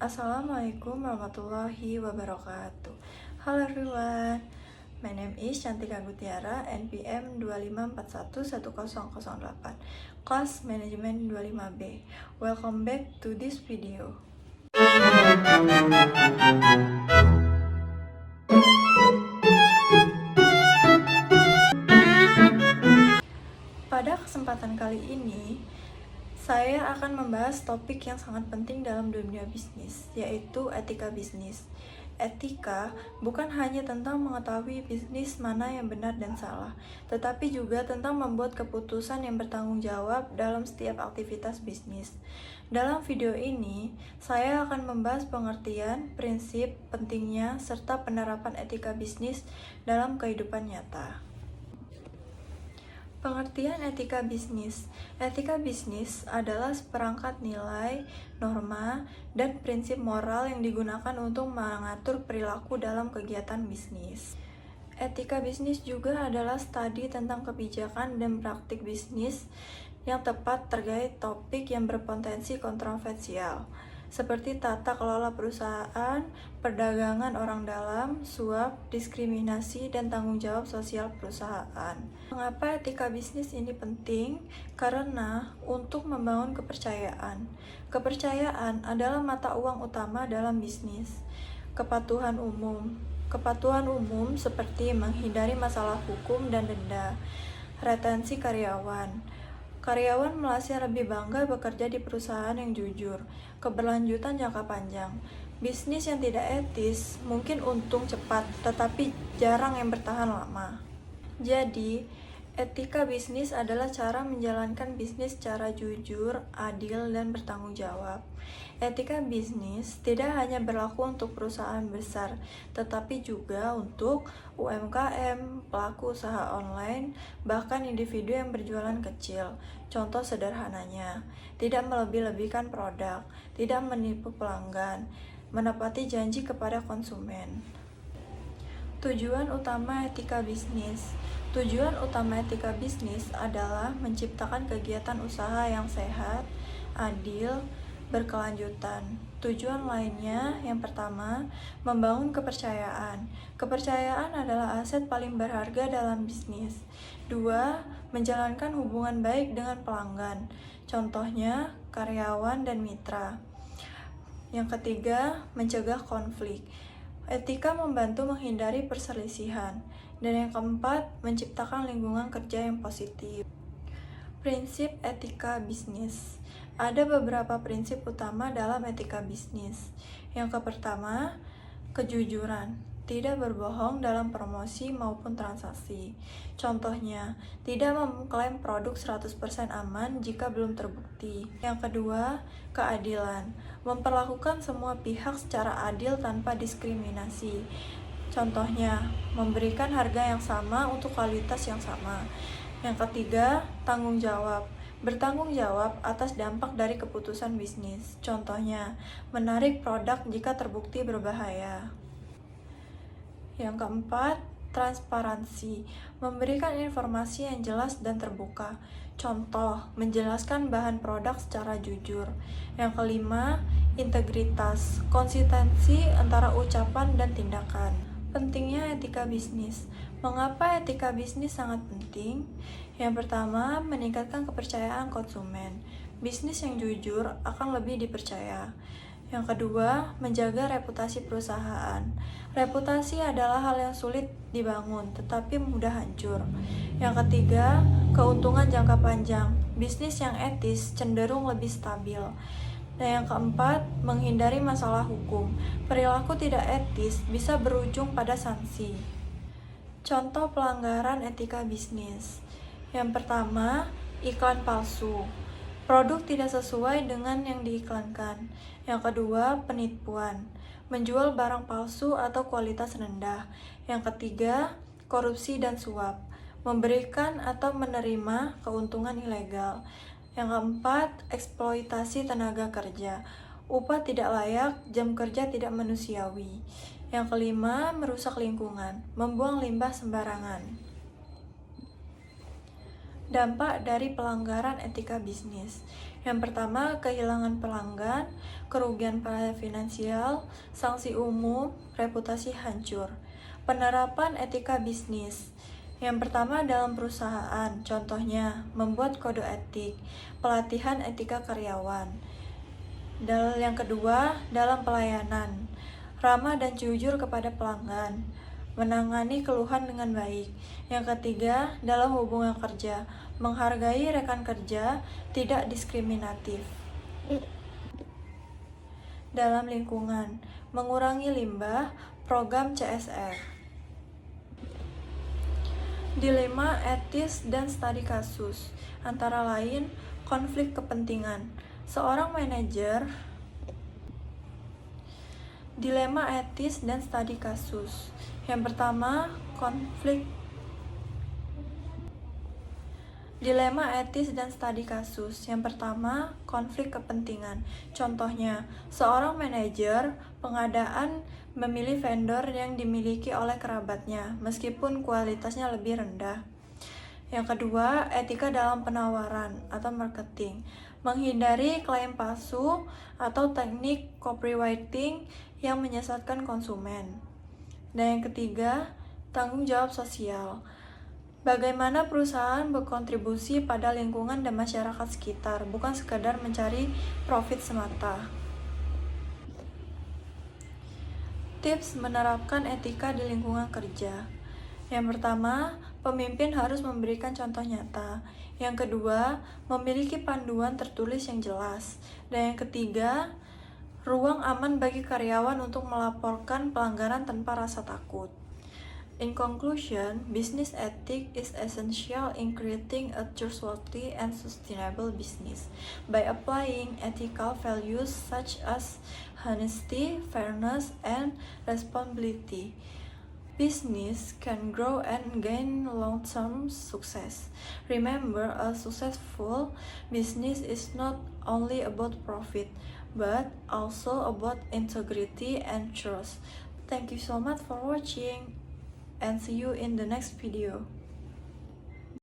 Assalamualaikum warahmatullahi wabarakatuh. Hello everyone, my name is Cantika Gutiara, NPM 25411008, Kelas Manajemen 25B. Welcome back to this video. Pada kesempatan kali ini, saya akan membahas topik yang sangat penting dalam dunia bisnis, yaitu etika bisnis. Etika bukan hanya tentang mengetahui bisnis mana yang benar dan salah, tetapi juga tentang membuat keputusan yang bertanggung jawab dalam setiap aktivitas bisnis. Dalam video ini, saya akan membahas pengertian, prinsip, pentingnya, serta penerapan etika bisnis dalam kehidupan nyata. Pengertian etika bisnis. Etika bisnis adalah seperangkat nilai, norma, dan prinsip moral yang digunakan untuk mengatur perilaku dalam kegiatan bisnis. Etika bisnis juga adalah studi tentang kebijakan dan praktik bisnis yang tepat terkait topik yang berpotensi kontroversial, seperti tata kelola perusahaan, perdagangan orang dalam, suap, diskriminasi, dan tanggung jawab sosial perusahaan. Mengapa etika bisnis ini penting? Karena untuk membangun kepercayaan. Kepercayaan adalah mata uang utama dalam bisnis. Kepatuhan umum. Kepatuhan umum seperti menghindari masalah hukum dan denda. Retensi karyawan. Karyawan merasa lebih bangga bekerja di perusahaan yang jujur. Keberlanjutan jangka panjang. Bisnis yang tidak etis mungkin untung cepat, tetapi jarang yang bertahan lama. Jadi, etika bisnis adalah cara menjalankan bisnis secara jujur, adil, dan bertanggung jawab. Etika bisnis tidak hanya berlaku untuk perusahaan besar, tetapi juga untuk UMKM, pelaku usaha online, bahkan individu yang berjualan kecil. Contoh sederhananya, tidak melebih-lebihkan produk, tidak menipu pelanggan, menepati janji kepada konsumen. Tujuan utama etika bisnis. Tujuan utama etika bisnis adalah menciptakan kegiatan usaha yang sehat, adil, berkelanjutan. Tujuan lainnya, yang pertama, membangun kepercayaan. Kepercayaan adalah aset paling berharga dalam bisnis. 2. Menjalankan hubungan baik dengan pelanggan. Contohnya, karyawan dan mitra. Yang ketiga, mencegah konflik. Etika membantu menghindari perselisihan. Dan yang keempat, menciptakan lingkungan kerja yang positif. Prinsip etika bisnis. Ada beberapa prinsip utama dalam etika bisnis. Yang pertama, kejujuran. Tidak berbohong dalam promosi maupun transaksi. Contohnya, tidak mengklaim produk 100% aman jika belum terbukti. Yang kedua, keadilan. Memperlakukan semua pihak secara adil tanpa diskriminasi. Contohnya, memberikan harga yang sama untuk kualitas yang sama. Yang ketiga, tanggung jawab. Bertanggung jawab atas dampak dari keputusan bisnis. Contohnya, menarik produk jika terbukti berbahaya. Yang keempat, transparansi. Memberikan informasi yang jelas dan terbuka. Contoh, menjelaskan bahan produk secara jujur. Yang kelima, integritas. Konsistensi antara ucapan dan tindakan. Pentingnya etika bisnis. Mengapa etika bisnis sangat penting? Yang pertama, meningkatkan kepercayaan konsumen. Bisnis yang jujur akan lebih dipercaya. Yang kedua, menjaga reputasi perusahaan. Reputasi adalah hal yang sulit dibangun, tetapi mudah hancur. Yang ketiga, keuntungan jangka panjang. Bisnis yang etis cenderung lebih stabil. Dan yang keempat, menghindari masalah hukum. Perilaku tidak etis bisa berujung pada sanksi. Contoh pelanggaran etika bisnis. Yang pertama, iklan palsu. Produk tidak sesuai dengan yang diiklankan. Yang kedua, penipuan. Menjual barang palsu atau kualitas rendah. Yang ketiga, korupsi dan suap. Memberikan atau menerima keuntungan ilegal. Yang keempat, eksploitasi tenaga kerja. Upah tidak layak, jam kerja tidak manusiawi. Yang kelima, merusak lingkungan, membuang limbah sembarangan. Dampak dari pelanggaran etika bisnis. Yang pertama, kehilangan pelanggan, kerugian finansial, sanksi umum, reputasi hancur. Penerapan etika bisnis. Yang pertama dalam perusahaan, contohnya membuat kode etik, pelatihan etika karyawan. Yang kedua, dalam pelayanan, ramah dan jujur kepada pelanggan, menangani keluhan dengan baik. Yang ketiga, dalam hubungan kerja, menghargai rekan kerja, tidak diskriminatif. Dalam lingkungan, mengurangi limbah, program CSR. Dilema etis dan studi kasus, antara lain konflik kepentingan. Seorang manajer. Dilema etis dan studi kasus. Yang pertama, Dilema etis dan studi kasus. Yang pertama, konflik kepentingan. Contohnya, seorang manajer pengadaan memilih vendor yang dimiliki oleh kerabatnya, meskipun kualitasnya lebih rendah. Yang kedua, etika dalam penawaran atau marketing. Menghindari klaim palsu atau teknik copywriting yang menyesatkan konsumen. Dan yang ketiga, tanggung jawab sosial. Bagaimana perusahaan berkontribusi pada lingkungan dan masyarakat sekitar, bukan sekadar mencari profit semata. Tips menerapkan etika di lingkungan kerja. Yang pertama, pemimpin harus memberikan contoh nyata. Yang kedua, memiliki panduan tertulis yang jelas. Dan yang ketiga, ruang aman bagi karyawan untuk melaporkan pelanggaran tanpa rasa takut. In conclusion, business ethics is essential in creating a trustworthy and sustainable business. By applying ethical values such as honesty, fairness, and responsibility, business can grow and gain long-term success. Remember, a successful business is not only about profit, but also about integrity and trust. Thank you so much for watching, and see you in the next video.